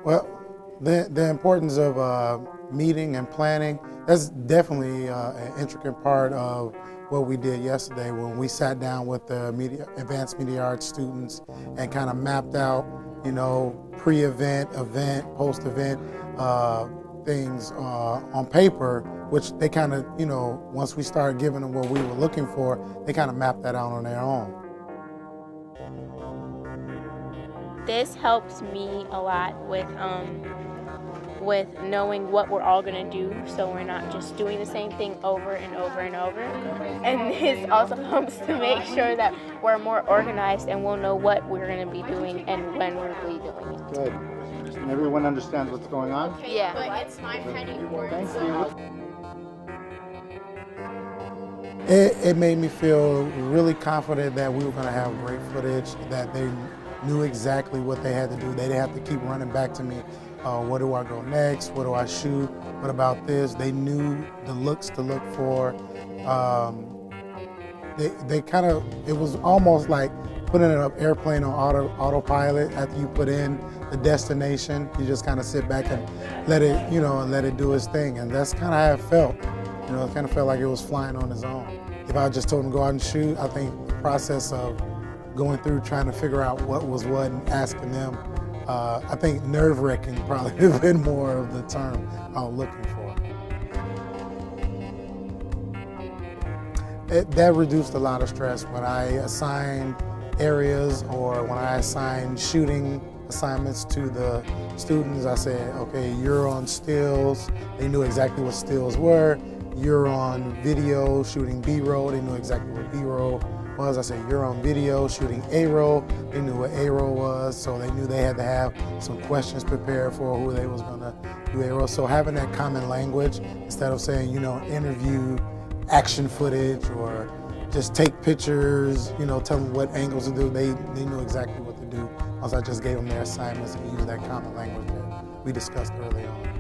Well, the importance of meeting and planning, that's definitely an intricate part of what we did yesterday when we sat down with the advanced media arts students and kind of mapped out, pre-event, event, post-event things on paper, which they kind of, once we started giving them what we were looking for, they kind of mapped that out on their own. This helps me a lot with knowing what we're all going to do, so we're not just doing the same thing over and over and over. And this also helps to make sure that we're more organized and we'll know what we're going to be doing and when we're going to be doing it. Good. And everyone understands what's going on? Yeah. But it's my penny word. Thank you. It made me feel really confident that we were going to have great footage, that they knew exactly what they had to do. They didn't have to keep running back to me. Where do I go next? What do I shoot? What about this? They knew the looks to look for. It was almost like putting an airplane on autopilot. After you put in the destination, you just kind of sit back and let it do its thing. And that's kind of how it felt. It kind of felt like it was flying on its own. If I just told them to go out and shoot, I think the process of going through trying to figure out what was what and asking them, I think nerve-wracking probably would have been more of the term I was looking for. That reduced a lot of stress when I assigned areas or when I assigned shooting assignments to the students. I said, okay, you're on stills. They knew exactly what stills were. You're on video shooting B-roll. They knew exactly what B-roll was. I said, you're on video shooting A-roll. They knew what A-roll was, so they knew they had to have some questions prepared for who they was gonna do A-roll. So having that common language, instead of saying, interview action footage or just take pictures, tell them what angles to do, they knew exactly what to do. Once I just gave them their assignments and used that common language that we discussed early on.